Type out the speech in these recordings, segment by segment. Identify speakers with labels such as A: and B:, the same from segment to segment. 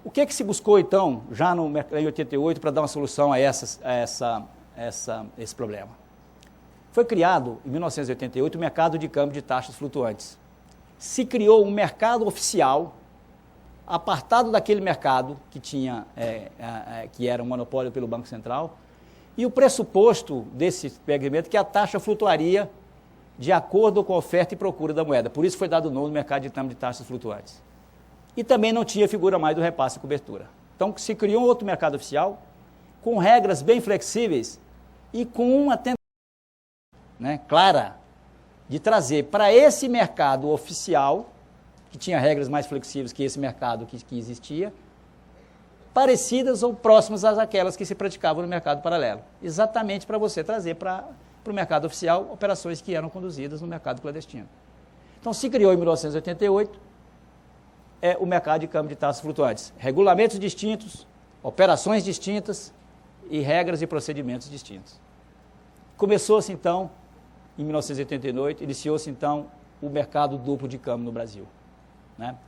A: O que se buscou, então, já em 88, para dar uma solução a esse problema? Foi criado, em 1988, o mercado de câmbio de taxas flutuantes. Se criou um mercado oficial, apartado daquele mercado que era um monopólio pelo Banco Central, e o pressuposto desse experimento é que a taxa flutuaria de acordo com a oferta e procura da moeda. Por isso foi dado o nome do mercado de câmbio de taxas flutuantes. E também não tinha figura mais do repasse e cobertura. Então se criou um outro mercado oficial, com regras bem flexíveis e com uma tentativa clara de trazer para esse mercado oficial, que tinha regras mais flexíveis que esse mercado que existia, parecidas ou próximas àquelas que se praticavam no mercado paralelo. Exatamente para você trazer para o mercado oficial operações que eram conduzidas no mercado clandestino. Então se criou em 1988 o mercado de câmbio de taxas flutuantes. Regulamentos distintos, operações distintas e regras e procedimentos distintos. Começou-se então, em 1988, iniciou-se então o mercado duplo de câmbio no Brasil.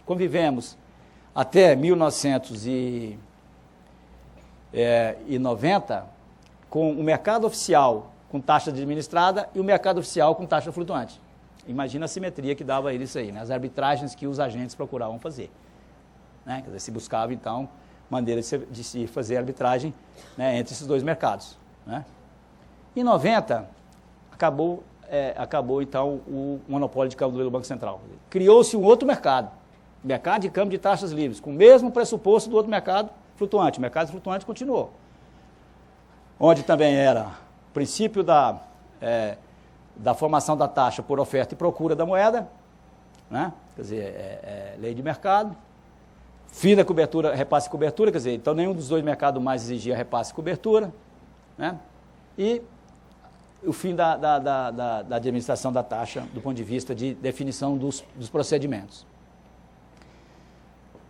A: Convivemos até 1990 com o mercado oficial com taxa administrada e o mercado oficial com taxa flutuante. Imagina a simetria que dava isso aí, as arbitragens que os agentes procuravam fazer. Quer dizer, se buscava então maneira de se fazer arbitragem entre esses dois mercados. Em 90, acabou então o monopólio de câmbio do Banco Central. Criou-se um outro mercado de câmbio de taxas livres, com o mesmo pressuposto do outro mercado flutuante. O mercado flutuante continuou, onde também era o princípio da formação da taxa por oferta e procura da moeda, quer dizer, lei de mercado, fim da cobertura, repasse e cobertura, quer dizer, então nenhum dos dois mercados mais exigia repasse e cobertura, e o fim da administração da taxa do ponto de vista de definição dos procedimentos.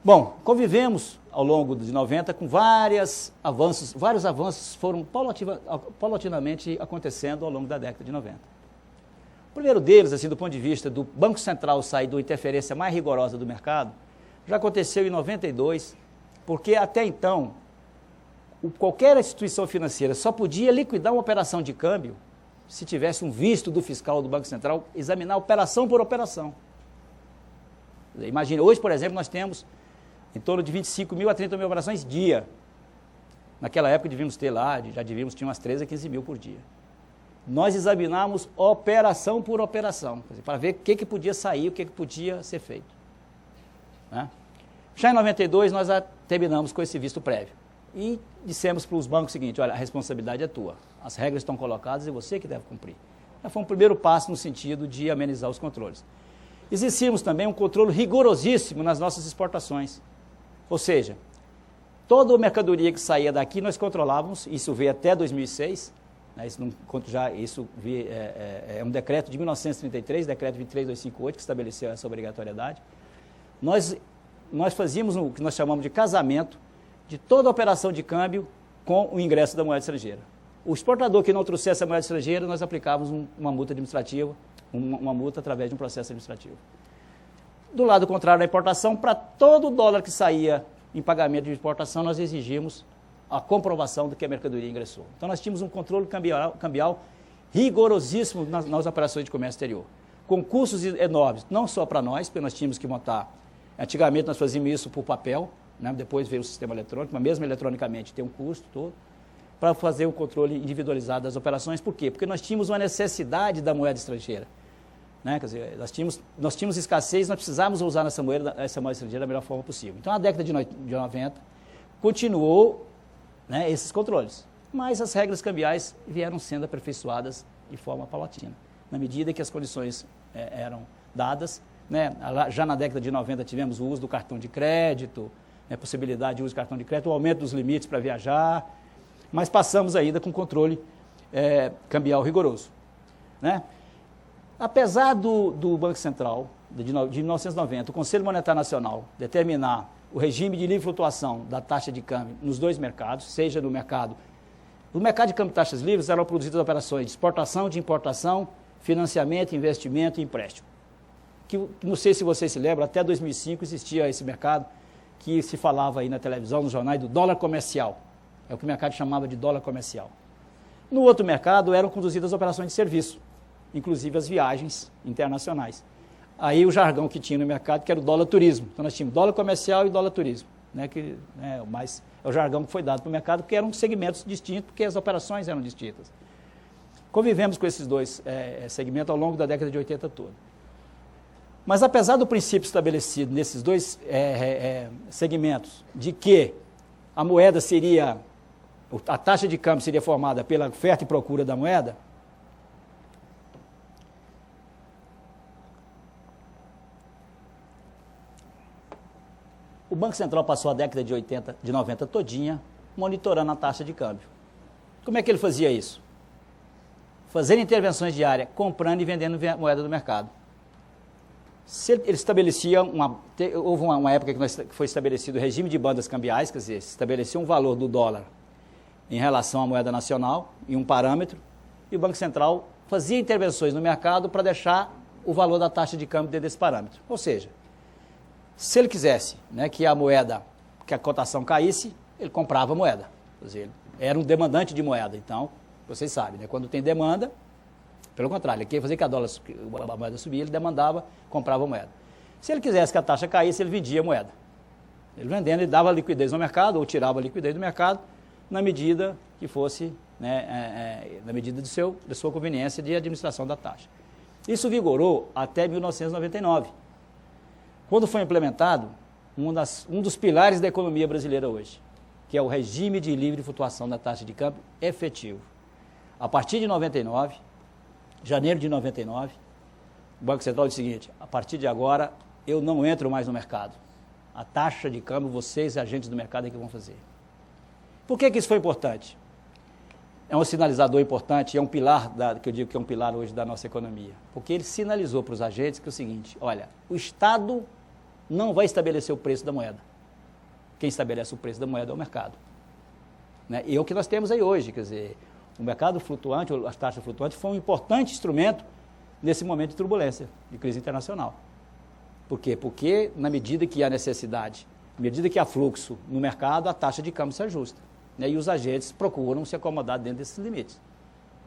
A: Bom, convivemos ao longo de 90 com vários avanços foram paulatinamente acontecendo ao longo da década de 90. O primeiro deles, assim, do ponto de vista do Banco Central sair da interferência mais rigorosa do mercado, já aconteceu em 92, porque até então, qualquer instituição financeira só podia liquidar uma operação de câmbio se tivesse um visto do fiscal do Banco Central examinar operação por operação. Imagine, hoje, por exemplo, nós temos em torno de 25 mil a 30 mil operações dia. Naquela época devíamos ter lá, tinha umas 13 a 15 mil por dia. Nós examinamos operação por operação, para ver o que podia sair, o que podia ser feito. Já em 92 nós terminamos com esse visto prévio. E dissemos para os bancos o seguinte: olha, a responsabilidade é tua, as regras estão colocadas e você que deve cumprir. Foi um primeiro passo no sentido de amenizar os controles. Exercíamos também um controle rigorosíssimo nas nossas exportações. Ou seja, toda a mercadoria que saía daqui nós controlávamos, isso veio até 2006, isso é um decreto de 1933, decreto 23258, que estabeleceu essa obrigatoriedade. Nós fazíamos o que nós chamamos de casamento de toda a operação de câmbio com o ingresso da moeda estrangeira. O exportador que não trouxesse a moeda estrangeira, nós aplicávamos uma multa administrativa, uma multa através de um processo administrativo. Do lado contrário da importação, para todo dólar que saía em pagamento de importação, nós exigimos a comprovação de que a mercadoria ingressou. Então nós tínhamos um controle cambial rigorosíssimo nas operações de comércio exterior, com custos enormes, não só para nós, porque nós tínhamos que montar, antigamente nós fazíamos isso por papel, depois veio o sistema eletrônico, mas mesmo eletronicamente tem um custo todo, para fazer o controle individualizado das operações. Por quê? Porque nós tínhamos uma necessidade da moeda estrangeira. Quer dizer, nós tínhamos escassez, nós precisávamos usar essa moeda estrangeira da melhor forma possível. Então, a década de 90 continuou esses controles, mas as regras cambiais vieram sendo aperfeiçoadas de forma paulatina, na medida que as condições eram dadas. Já na década de 90 tivemos o uso do cartão de crédito, a possibilidade de uso do cartão de crédito, o aumento dos limites para viajar, mas passamos ainda com controle cambial rigoroso. Apesar do Banco Central, de 1990, o Conselho Monetário Nacional determinar o regime de livre flutuação da taxa de câmbio nos dois mercados, seja no mercado de câmbio de taxas livres, eram produzidas operações de exportação, de importação, financiamento, investimento e empréstimo. Que, não sei se vocês se lembram, até 2005 existia esse mercado, que se falava aí na televisão, nos jornais, do dólar comercial. É o que o mercado chamava de dólar comercial. No outro mercado eram conduzidas as operações de serviço, inclusive as viagens internacionais. Aí o jargão que tinha no mercado, que era o dólar turismo. Então nós tínhamos dólar comercial e dólar turismo, né, que é o jargão que foi dado para o mercado, porque eram segmentos distintos, porque as operações eram distintas. Convivemos com esses dois segmentos ao longo da década de 80 toda. Mas apesar do princípio estabelecido nesses dois segmentos, de que a moeda seria, a taxa de câmbio seria formada pela oferta e procura da moeda, o Banco Central passou a década de 90 todinha monitorando a taxa de câmbio. Como é que ele fazia isso? Fazendo intervenções diárias, comprando e vendendo moeda do mercado. Se ele estabelecia houve uma época que foi estabelecido o regime de bandas cambiais, quer dizer, se estabelecia um valor do dólar em relação à moeda nacional, em um parâmetro, e o Banco Central fazia intervenções no mercado para deixar o valor da taxa de câmbio dentro desse parâmetro. Ou seja, se ele quisesse, né, que a cotação caísse, ele comprava a moeda. Quer dizer, ele era um demandante de moeda. Então, vocês sabem, né, quando tem demanda, pelo contrário, ele queria fazer que a moeda subia, ele demandava, comprava a moeda. Se ele quisesse que a taxa caísse, ele vendia a moeda. Ele vendendo, ele dava liquidez no mercado, ou tirava a liquidez do mercado, na medida que fosse, né, na medida da sua conveniência de administração da taxa. Isso vigorou até 1999. Quando foi implementado um dos pilares da economia brasileira hoje, que é o regime de livre flutuação da taxa de câmbio efetivo. A partir de 99, janeiro de 99, o Banco Central disse o seguinte: a partir de agora eu não entro mais no mercado. A taxa de câmbio, vocês, agentes do mercado, é que vão fazer. Por que isso foi importante? É um sinalizador importante, é um pilar, que eu digo que é um pilar hoje da nossa economia. Porque ele sinalizou para os agentes que é o seguinte: olha, o Estado não vai estabelecer o preço da moeda. Quem estabelece o preço da moeda é o mercado. Né? E é o que nós temos aí hoje, quer dizer, o mercado flutuante, as taxas flutuantes, foi um importante instrumento nesse momento de turbulência, de crise internacional. Por quê? Porque na medida que há necessidade, na medida que há fluxo no mercado, a taxa de câmbio se ajusta. Né? E os agentes procuram se acomodar dentro desses limites.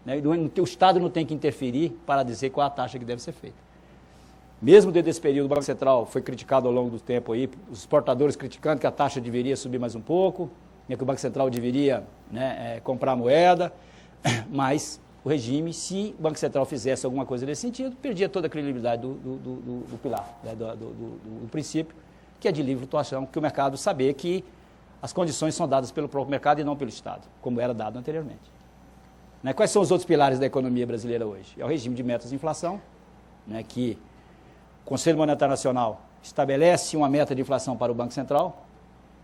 A: Né? O Estado não tem que interferir para dizer qual é a taxa que deve ser feita. Mesmo dentro desse período, o Banco Central foi criticado ao longo do tempo aí, os exportadores criticando que a taxa deveria subir mais um pouco, né, que o Banco Central deveria, né, comprar moeda, mas o regime, se o Banco Central fizesse alguma coisa nesse sentido, perdia toda a credibilidade do pilar, né, do princípio, que é de livre flutuação, que o mercado saber que as condições são dadas pelo próprio mercado e não pelo Estado, como era dado anteriormente. Né, quais são os outros pilares da economia brasileira hoje? É o regime de metas de inflação, né, que o Conselho Monetário Nacional estabelece uma meta de inflação para o Banco Central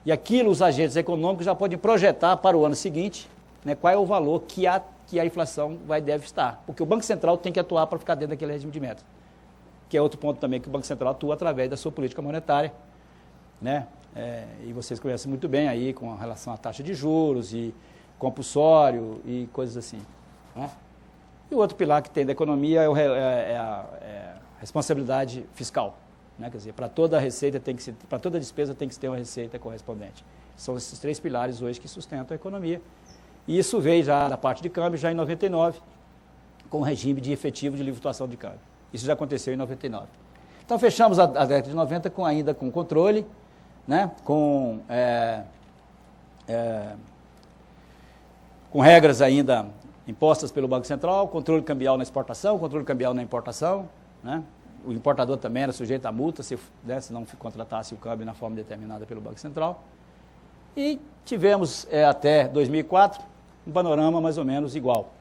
A: e aquilo os agentes econômicos já podem projetar para o ano seguinte, né, qual é o valor que a inflação deve estar. Porque o Banco Central tem que atuar para ficar dentro daquele regime de metas. Que é outro ponto também que o Banco Central atua através da sua política monetária. Né? E vocês conhecem muito bem aí com relação à taxa de juros e compulsório e coisas assim. Né? E o outro pilar que tem da economia é a responsabilidade fiscal, né? Quer dizer, para toda receita para toda despesa tem que ter uma receita correspondente. São esses três pilares hoje que sustentam a economia. E isso veio já da parte de câmbio, já em 99, com o regime de efetivo de livre flutuação de câmbio. Isso já aconteceu em 99. Então fechamos a década de 90 ainda com controle, né? Com regras ainda impostas pelo Banco Central, controle cambial na exportação, controle cambial na importação. Né? O importador também era sujeito a multa se não contratasse o câmbio na forma determinada pelo Banco Central. E tivemos até 2004 um panorama mais ou menos igual.